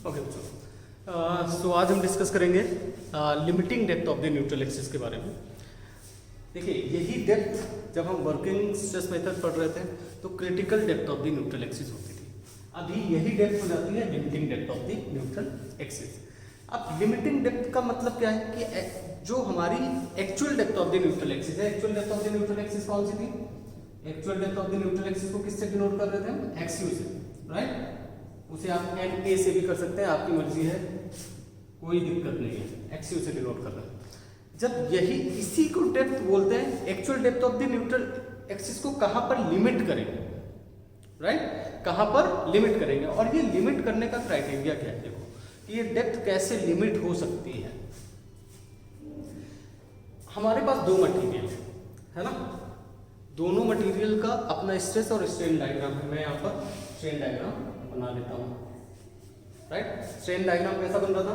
Okay बच्चों, सो आज हम डिस्कस करेंगे limiting depth of the neutral axis के बारे में। देखिए, यही डेप्थ जब हम वर्किंग स्ट्रेस मेथड पढ़ रहे थे तो critical depth of the neutral axis होती थी। अभी यही डेप्थ हो जाती है limiting depth of the neutral axis. अब लिमिटिंग डेप्थ का मतलब क्या है कि जो हमारी actual depth of the neutral axis है, actual depth of the neutral axis कौन सी थी? Actual depth of the neutral axis को किससे डिनोट कर रहे थे हम? एक्सयू से, राइट? उसे आप एन ए से भी कर सकते हैं, आपकी मर्जी है, कोई दिक्कत नहीं है, एक्सयू से डिनोट कर रहे हैं। जब यही इसी को डेप्थ बोलते हैं, actual depth of the neutral axis को कहां पर लिमिट करेंगे, राइट? कहां पर लिमिट करेंगे, और ये लिमिट करने का क्राइटेरिया क्या है? देखो कि ये डेप्थ कैसे लिमिट हो सकती है। हमारे पास दो मटेरियल है ना, दोनों मटेरियल का अपना स्ट्रेस और स्ट्रेन डायग्राम है। मैं यहाँ पर स्ट्रेन डायग्राम बना लेता हूँ, राइट? स्ट्रेन डायग्राम कैसा बन रहा था?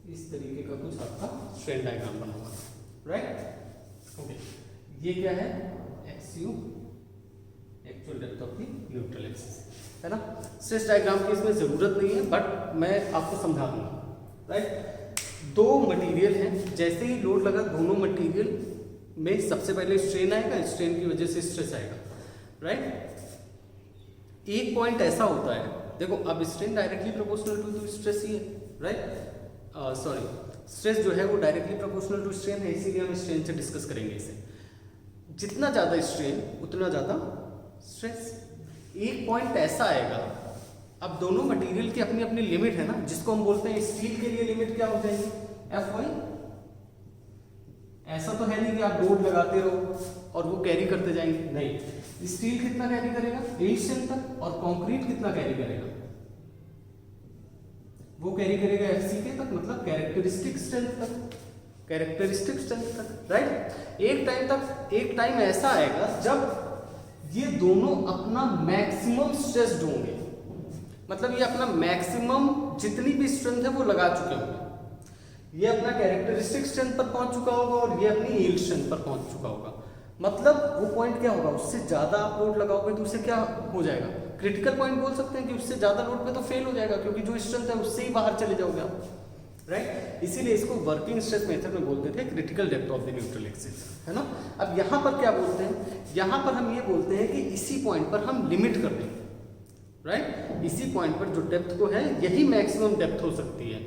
इस तरीके का कुछ आपका स्ट्रेन डायग्राम बना हुआ था, राइट? ओके, ये क्या है? X u, actual depth of the neutral axis, है ना? स्ट्रेस डायग्राम की इसमें जरूरत नहीं है, बट मैं आपको समझा दूंगा, राइट? दो मटेरियल हैं, जैसे ही लोड लगा दोनों मटेरियल में सबसे पहले स्ट्रेन आएगा, स्ट्रेन की वजह से स्ट्रेस आएगा, राइट? एक पॉइंट ऐसा होता है, देखो अब strain directly proportional to stress ही है, राइट? सॉरी, स्ट्रेस जो है वो डायरेक्टली प्रोपोर्शनल टू स्ट्रेन है, इसीलिए हम स्ट्रेन से डिस्कस करेंगे इसे। जितना ज्यादा स्ट्रेन उतना ज्यादा स्ट्रेस। एक पॉइंट ऐसा आएगा, अब दोनों मटेरियल की अपनी अपनी लिमिट है ना, जिसको हम बोलते हैं स्टील के लिए लिमिट क्या हो जाएगी? Fy। ऐसा तो है नहीं कि आप लोड लगाते रहो और वो कैरी करते जाएंगे, नहीं। स्टील कितना कैरी करेगा? 8 स्ट्रेन तक, और कंक्रीट कितना कैरी करेगा? वो कैरी करेगा FCK तक, मतलब कैरेक्टरिस्टिक स्ट्रेंथ तक, कैरेक्टरिस्टिक स्ट्रेंथ तक, राइट? एक टाइम ऐसा आएगा जब ये दोनों अपना मैक्सिमम स्ट्रेस्ड होंगे, मतलब ये अपना मैक्सिमम जितनी भी स्ट्रेंथ है वो लगा चुके होंगे। ये अपना कैरेक्टरिस्टिक स्ट्रेंथ पर पहुंच चुका होगा और ये अपनी यील्ड स्ट्रेंथ पर पहुंच चुका होगा। मतलब वो पॉइंट क्या होगा? उससे ज्यादा आप लोड लगाओगे तो उससे क्या हो जाएगा? क्रिटिकल पॉइंट बोल सकते हैं कि उससे ज्यादा लोड पे तो फेल हो जाएगा, क्योंकि जो स्ट्रेंथ है उससे ही बाहर चले जाओगे आप, राइट? इसीलिए इसको वर्किंग स्ट्रेस मेथड में बोलते थे critical depth of the neutral axis, है ना? अब यहाँ पर क्या बोलते हैं? यहाँ पर हम ये बोलते हैं कि इसी पॉइंट पर हम लिमिट कर देंगे, राइट? इसी पॉइंट पर जो डेप्थ को है यही मैक्सिमम डेप्थ हो सकती है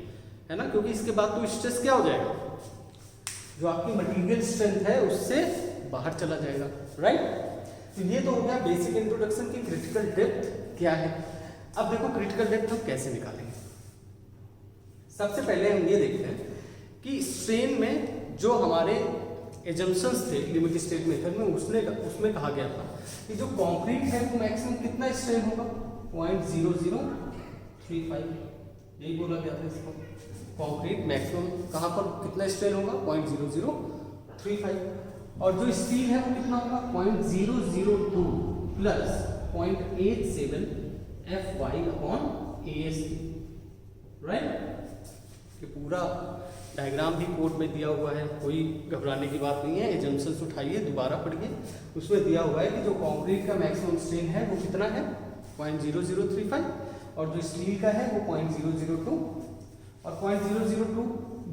ना? क्योंकि इसके बाद तो स्ट्रेस क्या हो जाएगा? जो आपकी मटेरियल स्ट्रेंथ है उससे बाहर चला जाएगा, राइट? तो ये तो हो गया बेसिक इंट्रोडक्शन की क्रिटिकल डेप्थ क्या है। अब देखो क्रिटिकल डेप्थ हम कैसे निकालेंगे। सबसे पहले हम ये देखते हैं कि स्ट्रेन में जो हमारे एजम्पशंस थे लिमिट स्टेट मेथड में, उसमें कहा गया था कि जो कंक्रीट है वो मैक्सिमम कितना स्ट्रेन होगा? 0.0035, यही बोला गया था इसको। कंक्रीट मैक्सिमम कहाँ पर कितना स्ट्रेन होगा? 0.0035, और जो स्टील है वो कितना होगा? 0.002 प्लस 0.87 Fy/AST, राइट? कि पूरा डायग्राम भी कोड में दिया हुआ है, कोई घबराने की बात नहीं है। एजम्पशंस उठाइए, दोबारा पढ़िए, उसमें दिया हुआ है कि जो कंक्रीट का मैक्सिमम स्ट्रेन है वो कितना है? 0.0035, और जो स्टील का है वो 0.002, और 0.002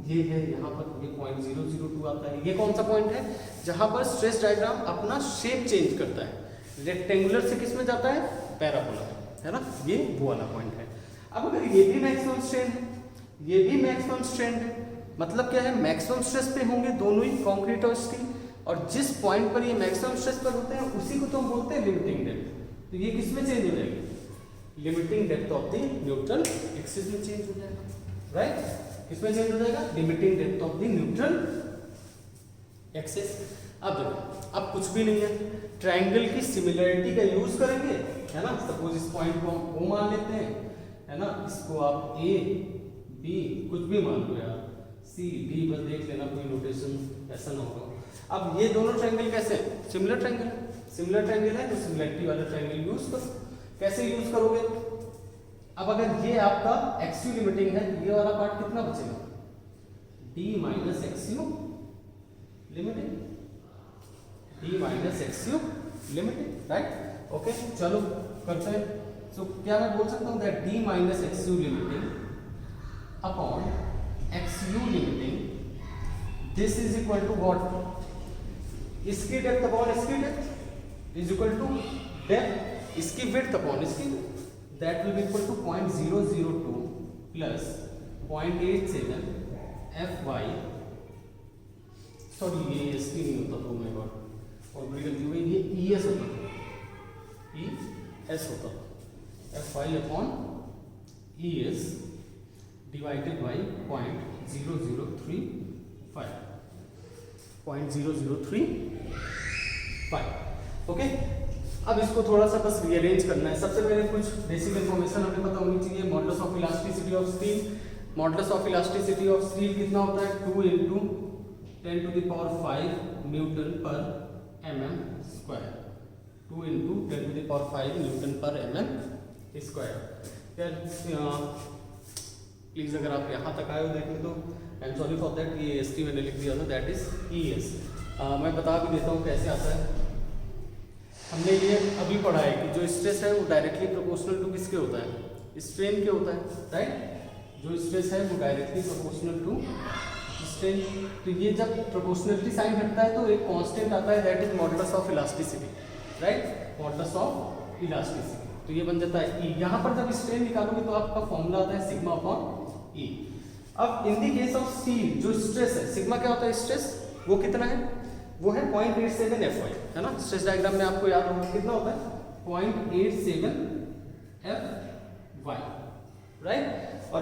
ये है, यहाँ पर ये 0.002 आता है। ये कौन सा पॉइंट है? जहाँ पर स्ट्रेस डायग्राम अपना शेप चेंज करता है, रेक्टेंगुलर से किस में जाता है? पैराबोला, है ना? ये वो वाला पॉइंट है। अब अगर ये भी मैक्सिमम स्ट्रेन है, ये भी मैक्सिमम स्ट्रेन है, मतलब क्या है? मैक्सिमम स्ट्रेस पे होंगे दोनों ही, कंक्रीट और स्टील, और जिस पॉइंट पर ये मैक्सिमम स्ट्रेस पर होते हैं उसी को तो हम बोलते हैं लिमिटिंग डेप्थ। तो ये किस में चेंज हो जाएगी? Limiting depth of the neutral axis में चेंज हो जाएगा, राइट? किसमें चेंज हो जाएगा? Limiting depth of the neutral axis. अब देखो, अब कुछ भी नहीं है, ट्रायंगल की सिमिलरिटी का यूज करेंगे, है ना? सपोज इस पॉइंट को हम O मान लेते हैं, है ना? इसको आप A B कुछ भी मान लो यार, C D बस देख लेना, कोई नोटेशन ऐसा ना होगा। अब ये दोनों ट्रायंगल कैसे हैं? सिमिलर ट्रायंगल है, सिमिलर ट्रायंगल है तो सिमिलरिटी वाला ट्रायंगल यूज करो। कैसे यूज करोगे? अब अगर ये आपका एक्सयू लिमिटिंग है तो ये वाला पार्ट कितना बचेगा? D - XU limiting, d minus x cube limiting, right. Okay चलो करते हैं। सो क्या मैं बोल सकता हूँ that d minus x cube limiting upon x you limiting this is equal to what, इसकी डेप्थ अपॉन इसकी depth is equal to depth इसकी विड्थ अपॉन इसकी, that will be equal to 0.002 plus 0.87 F y, sorry ये s t नहीं होता तो मैं God और बड़ी गलती हुई, ये ई एस होता था, ई एस होता था, f y upon e s divided by 0.0035। Okay अब इसको थोड़ा सा बस रीअरेंज करना है। सबसे पहले कुछ बेसिक इन्फॉर्मेशन हमें पता होनी चाहिए। Modulus of elasticity of steel, modulus of elasticity of steel कितना होता है 2 × 10⁵ न्यूटन पर mm स्क्वायर, 2 × 10⁵ न्यूटन पर mm स्क्वायर। प्लीज अगर आप यहाँ तक आए हो देखने तो I am sorry for that, ये एस टी मैंने लिख दिया था, दैट इज ई एस। मैं बता भी देता हूँ कैसे आता है। हमने ये अभी पढ़ा है कि जो स्ट्रेस है वो डायरेक्टली प्रोपोर्शनल टू किसके होता है, स्ट्रेन के होता है, राइट। जो स्ट्रेस है वो डायरेक्टली प्रोपोर्शनल टू स्ट्रेन। तो ये जब प्रोपोर्शनलिटी साइन हटता है तो एक कांस्टेंट आता है, that is modulus of elasticity, right, modulus of elasticity. तो ये बन जाता है ई। यहाँ पर जब स्ट्रेन निकालोगे तो आपका फॉर्मूला आता है सिग्मा अपॉन ई। अब इन दी केस ऑफ स्टील जो स्ट्रेस है, सिग्मा क्या होता है स्ट्रेस, वो कितना है, वो है 0.87 एफ वाई, है ना। स्ट्रेस डायग्राम में आपको याद होगा कितना होता है 0.87 एफ वाई, राइट। और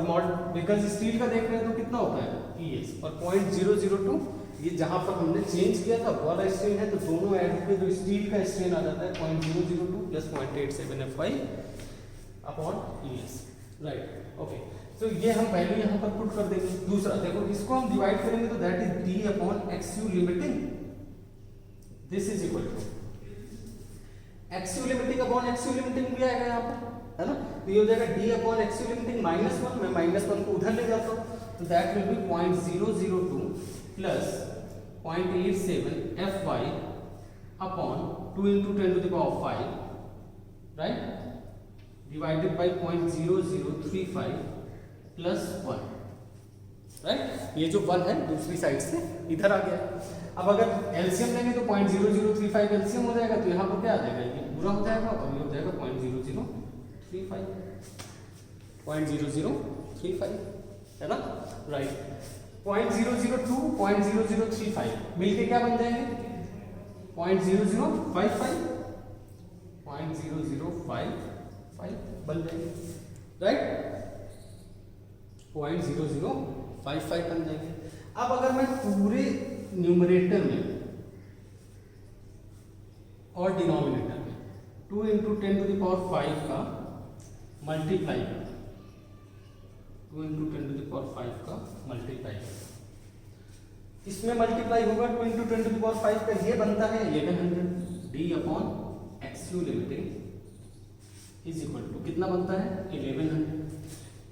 बिकॉज स्टील का देख रहे हैं तो कितना होता है ई एस, और 0.002 ये जहां पर हमने चेंज किया था वो वाला स्ट्रेन है, तो दोनों ऐड होकर जो स्टील का स्ट्रेन आ जाता है 0.002 plus 0.87 F y upon e s, right. Okay तो ये हम पहले यहाँ पर पुट कर देंगे। दूसरा देखो, इसको हम डिवाइड करेंगे तो that is d upon x you limiting, this is equal to x you limiting upon x you limiting भी आएगा यहाँ पर, है ना। तो ये हो जाएगा d upon x you limiting -1, मैं -1 को उधर ले जाता हूँ, तो that will be 0.002 plus 0.87 F y upon 2 × 10⁵, right, divided by 0.0035 plus 1, right. ये जो 1 है दूसरी साइड से इधर आ गया। अब अगर एलसीएम लेंगे तो 0.0035 एलसीएम हो जाएगा, तो यहाँ पर क्या आ जाएगा, ये पूरा हो जाएगा और ये हो जाएगा 0.0035, 0.0035, है ना, राइट। 0.002 0.0035 मिलके क्या बन जाएंगे 0.0055, 0.0055 बन जाएंगे, राइट, 0.0055 बन जाएंगे। अब अगर मैं पूरे न्यूमरेटर में और डिनोमिनेटर में 2 × 10⁵ का मल्टीप्लाई करूं, 2 × 10⁵ का मल्टीप्लाई करूं, इसमें मल्टीप्लाई होगा 2 × 10⁵ का, ये बनता है 1100 d upon x you limiting is equal to कितना बनता है 1100।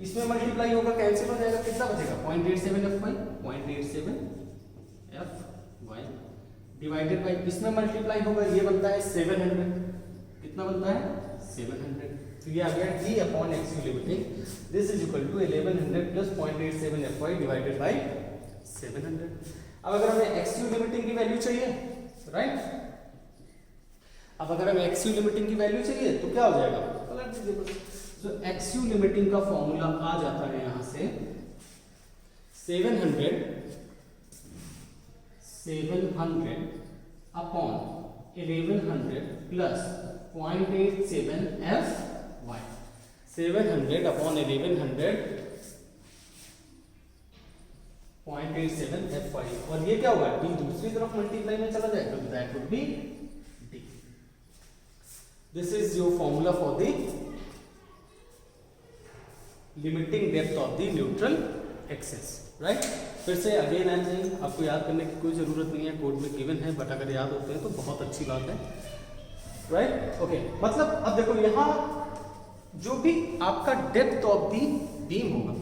इसमें मल्टीप्लाई होगा, कैंसिल हो जाएगा, कितना बचेगा 0.87 F y, 0.87 F Y divided by, इसमें मल्टीप्लाई होगा, ये बनता है 700, कितना बनता है 700। तो ये आ गया D upon x you limiting, this is equal to 1100 plus 0.87 F Y divided by 700। अब अगर हमें एक्स यू लिमिटिंग की वैल्यू चाहिए, राइट, अब अगर हमें एक्स यू लिमिटिंग की वैल्यू चाहिए तो क्या हो जाएगा, पलट दीजिए बस। तो एक्स यू लिमिटिंग का फॉर्मूला आ जाता है यहां से 700 upon 1100 plus 0.87 F Y, 700 upon 1100 0.87 F Y, और ये क्या होगा डी दूसरी तरफ मल्टीप्लाई में चला जाएगा, तो that would be D. This is your formula for the limiting depth of the neutral axis, right. फिर से अगेन एंड अगेन आपको याद करने की कोई जरूरत नहीं है, कोड में गिवन है, बट अगर याद होते हैं तो बहुत अच्छी बात है, राइट। ओके मतलब अब देखो यहाँ जो भी आपका डेप्थ ऑफ दी बीम होगा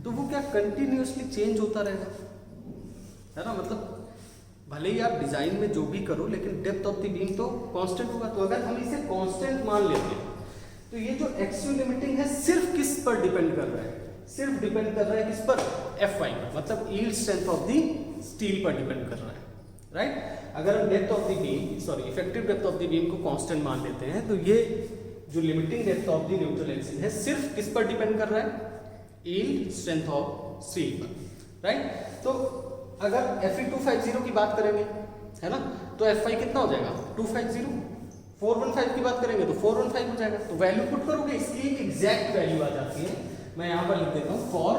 तो वो क्या कंटिन्यूअसली चेंज होता रहेगा, है ना। मतलब भले ही आप डिजाइन में जो भी करो लेकिन डेप्थ ऑफ द बीम तो कांस्टेंट होगा। तो अगर हम इसे कांस्टेंट मान लेते हैं तो ये जो एक्सियल लिमिटिंग है सिर्फ किस पर डिपेंड कर रहा है, सिर्फ डिपेंड कर रहा है किस पर, Fy पर, मतलब yield strength of the steel पर डिपेंड कर रहा है, राइट। अगर हम depth of the beam, sorry effective depth of the beam को कांस्टेंट मान लेते हैं तो ये जो limiting depth of the neutral axis है सिर्फ किस पर डिपेंड कर रहा है, यील्ड स्ट्रेंथ ऑफ स्टील पर, राइट। तो अगर Fe250 की बात करेंगे, है ना, तो Fy कितना हो जाएगा 250, 415 की बात करेंगे तो 415 हो जाएगा। तो वैल्यू पुट करोगे इसकी एक एग्जैक्ट वैल्यू आ जाती है। मैं यहां पर लिख देता हूं फॉर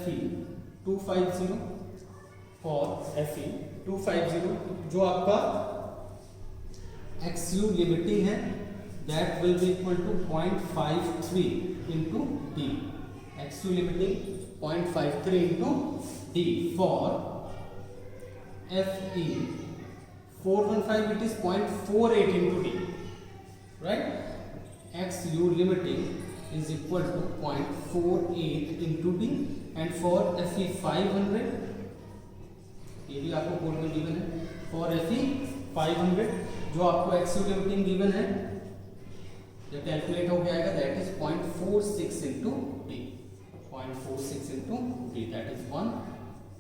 Fe250, फॉर Fe250 जो आपका XU लिमिटिंग है that will be equal to 0.53 into D, XU limiting 0.53 into D for Fe 415 it is 0.48 into D, right? XU limiting is equal to 0.48 into D and for Fe 500 ये भी आपको code में given है, for Fe 500 जो आपको XU limiting given है जब calculate हो गया है that is 0.46 into D, 0.46 into D, that is 1,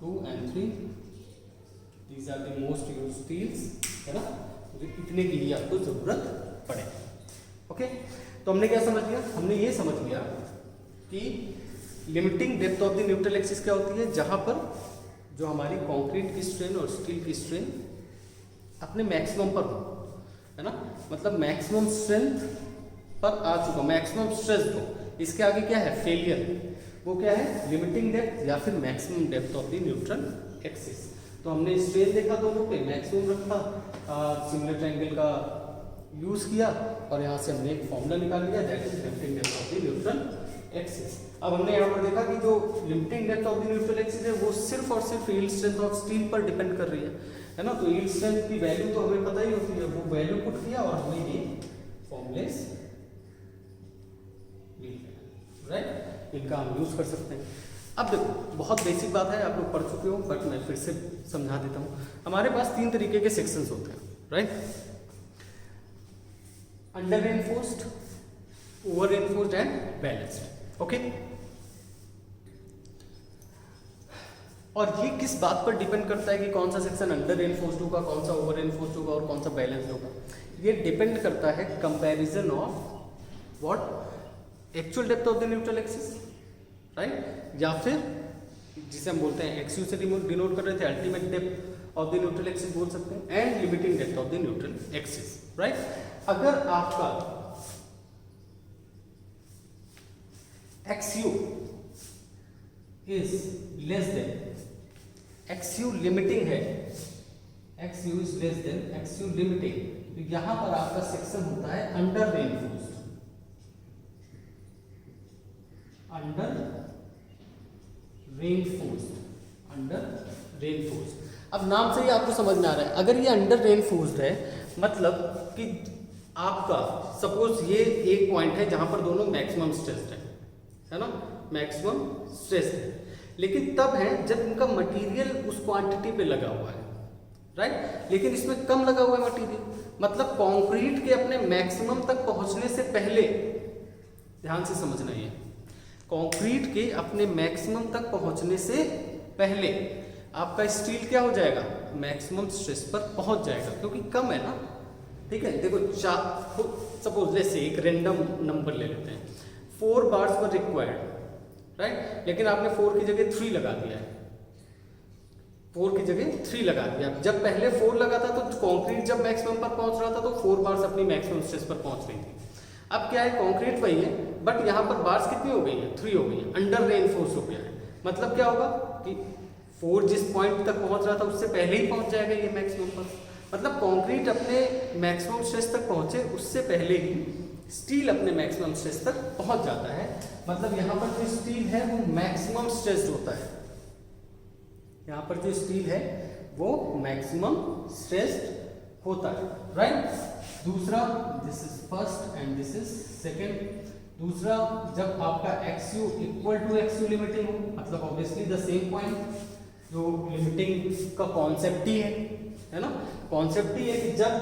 2 and 3. These are the most used steels, है ना, इतने की ही आपको जरूरत पड़े। ओके, तो हमने क्या समझ लिया, हमने ये समझ लिया कि limiting depth of the neutral axis क्या होती है, जहां पर जो हमारी कंक्रीट की स्ट्रेन और स्टील की स्ट्रेन अपने मैक्सिमम पर हो, है ना, मतलब मैक्सिमम स्ट्रेंथ पर आ चुका, मैक्सिमम स्ट्रेस हो, इसके आगे क्या है फेलियर, वो क्या है लिमिटिंग डेप्थ या फिर maximum depth of the neutral axis. तो हमने स्ट्रेन देखा दोनों पे, मैक्सिमम रखा, सिमिलर ट्रायंगल का यूज किया और यहाँ से हमने एक फॉर्मूला निकाल लिया that is limiting depth of the neutral axis. अब हमने यहाँ पर देखा कि जो limiting depth of the neutral axis है वो सिर्फ और सिर्फ यील्ड स्ट्रेंथ ऑफ स्टील पर डिपेंड कर रही है ना, तो यील्ड स्ट्रेंथ की वैल्यू तो हमें पता ही होती है, वो वैल्यू पुट किया और हमें ये फॉर्मूलेस मिल गया, राइट, इनका हम यूज कर सकते हैं। अब देखो बहुत बेसिक बात है, आप लोग पढ़ चुके हो बट मैं फिर से समझा देता हूँ। हमारे पास 3 तरीके के सेक्शंस होते हैं, right, under reinforced, over reinforced and balanced, okay. और ये किस बात पर डिपेंड करता है कि कौन सा सेक्शन अंडर रेनफोर्स्ड होगा, कौन सा ओवर रेनफोर्स्ड होगा और कौन सा बैलेंस्ड होगा, ये डिपेंड करता है comparison of what actual depth of the neutral axis, right, या फिर जिसे हम बोलते हैं XU से डिनोट कर रहे थे ultimate depth of the neutral axis बोल सकते हैं, and limiting depth of the neutral axis, right. अगर आपका XU is less than XU limiting है, XU is less than XU limiting, तो यहां पर आपका सेक्शन होता है under reinforced, under reinforced, under reinforced. अब नाम से ही आपको समझ में आ रहा है, अगर ये अंडर रेनफोर्स्ड है मतलब कि आपका सपोज ये एक पॉइंट है जहां पर दोनों मैक्सिमम स्ट्रेस्ड है ना, मैक्सिमम स्ट्रेस्ड है, लेकिन तब है जब इनका मटेरियल उस क्वांटिटी पे लगा हुआ है, राइट, लेकिन इसमें कम लगा हुआ है मटेरियल, मतलब कंक्रीट के अपने मैक्सिमम तक पहुंचने से पहले, ध्यान से समझना ये, कंक्रीट के अपने मैक्सिमम तक पहुंचने से पहले आपका स्टील क्या हो जाएगा, मैक्सिमम स्ट्रेस पर पहुंच जाएगा, क्योंकि कम है ना, ठीक है। देखो सपोज जैसे एक रेंडम नंबर ले लेते हैं, 4 बार्स पर रिक्वायर्ड, राइट, लेकिन आपने 4 की जगह 3 लगा दिया है, 4 की जगह 3 लगा दिया। जब पहले 4 लगा था तो कंक्रीट जब मैक्सिमम पर पहुंच रहा था तो 4 बार्स अपनी मैक्सिमम स्ट्रेस पर पहुंच रही थी। अब क्या है, कंक्रीट वही है बट यहाँ पर बार्स कितनी हो गई है, 3 हो गई है, अंडर रेनफोर्स हो गया है, मतलब क्या होगा कि 4 जिस पॉइंट तक पहुंच रहा था उससे पहले ही पहुंच जाएगा ये मैक्सिमम पर, मतलब कंक्रीट अपने मैक्सिमम स्ट्रेस तक पहुंचे उससे पहले ही स्टील अपने मैक्सिमम स्ट्रेस तक पहुंच जाता है, मतलब यहाँ पर जो स्टील है वो मैक्सिमम स्ट्रेस्ड होता है, यहाँ पर जो स्टील है वो मैक्सिमम स्ट्रेस्ड होता है, राइट। दूसरा, this is first and this is second, दूसरा, जब आपका XU equal to XU limiting हो, मतलब ऑब्वियसली द सेम पॉइंट, जो लिमिटिंग का कॉन्सेप्ट ही है ना, कॉन्सेप्ट ही है कि जब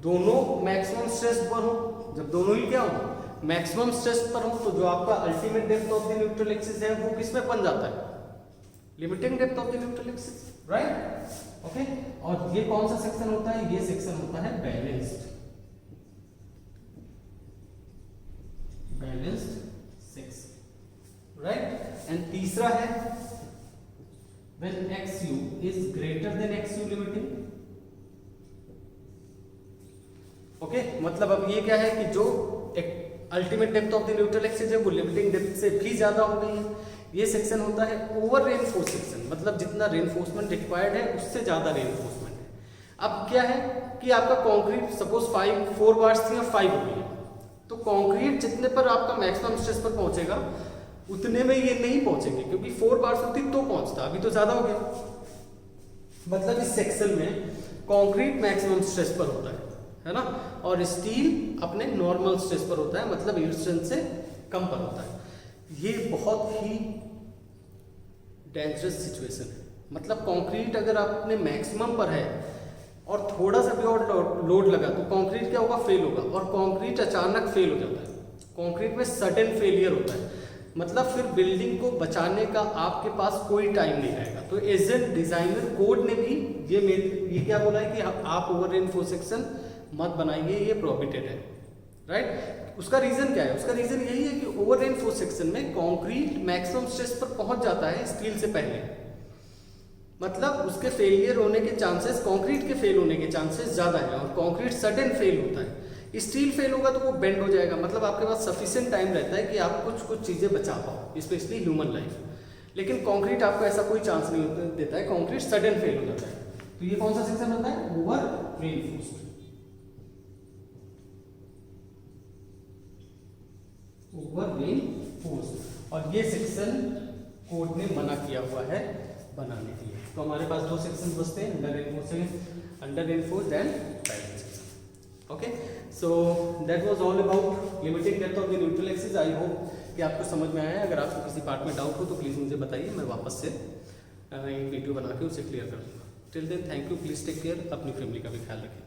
दोनों मैक्सिमम स्ट्रेस पर हो, जब दोनों ही क्या हो, मैक्सिमम स्ट्रेस पर हो, तो जो आपका ultimate depth of the neutral axis है वो किस में बन जाता है, limiting depth of the neutral axis, right, okay. और ये कौन सा सेक्शन होता है, ये सेक्शन होता है बैलेंस्ड सेक्शन, राइट। एंड तीसरा है when XU is greater than XU limiting, okay, मतलब अब ये क्या है कि जो ultimate depth of the neutral axis है वो लिमिटिंग डेप्थ से भी ज्यादा हो गई है, ये सेक्शन होता है ओवर रेनफोर्स सेक्शन, मतलब जितना रेनफोर्समेंट रिक्वायर्ड है उससे ज्यादा रेनफोर्समेंट है। अब क्या है कि आपका कंक्रीट सपोज 4 बार्स थी, 5 हो गई, तो कंक्रीट जितने पर आपका मैक्सिमम स्ट्रेस पर पहुंचेगा उतने में ये नहीं पहुंचेंगे, क्योंकि 4 बार्स होती तो पहुंचता, अभी तो ज्यादा हो गया। मतलब इस सेक्शन में कंक्रीट मैक्सिमम स्ट्रेस पर होता है ना, और स्टील अपने नॉर्मल स्ट्रेस पर होता है, मतलब यील्ड स्ट्रेंथ से कम पर होता है। ये बहुत ही डेंजरस सिचुएशन है, मतलब कंक्रीट अगर अपने मैक्सिमम पर है और थोड़ा सा भी और लोड लगा तो कंक्रीट क्या होगा, फेल होगा, और कंक्रीट अचानक फेल हो जाता है, कंक्रीट में सडन फेलियर होता है, मतलब फिर बिल्डिंग को बचाने का आपके पास कोई टाइम नहीं रहेगा। तो एज ए डिजाइनर कोड ने भी ये क्या बोला है कि आप ओवर रेनफोर्स सेक्शन मत बनाइए, ये प्रोहिबिटेड है, राइट। उसका रीजन क्या है, उसका रीजन यही है कि ओवर रेनफोर्स सेक्शन में कंक्रीट मैक्सिमम स्ट्रेस पर पहुंच जाता है स्टील से पहले, मतलब उसके फेलियर होने के चांसेस, कंक्रीट के फेल होने के चांसेस ज्यादा है, और कंक्रीट सडन फेल होता है। स्टील फेल होगा तो वो बेंड हो जाएगा, मतलब आपके पास सफिशिएंट टाइम रहता है कि आप कुछ चीजें बचा पाओ, स्पेशली ह्यूमन लाइफ। लेकिन कंक्रीट आपको ऐसा कोई चांस नहीं देता है, कंक्रीट सडन फेल हो जाता है। तो ये कौन सा सेक्शन होता है, ओवर रेनफोर्स्ड, ओवर रेनफोर्स्ड, और ये सेक्शन कोड ने मना किया हुआ है बनाने के लिए। तो हमारे पास 2 सेक्शन बचते हैं, under reinforced and balanced section, okay. So that was all about limiting depth of the neutral axis. I hope कि आपको समझ में आया है। अगर आपको किसी पार्ट में डाउट हो तो प्लीज़ मुझे बताइए, मैं वापस से एक वीडियो बना के उसे क्लियर कर दूँगा। Till then thank you, please take care, अपनी फैमिली का भी ख्याल रखें।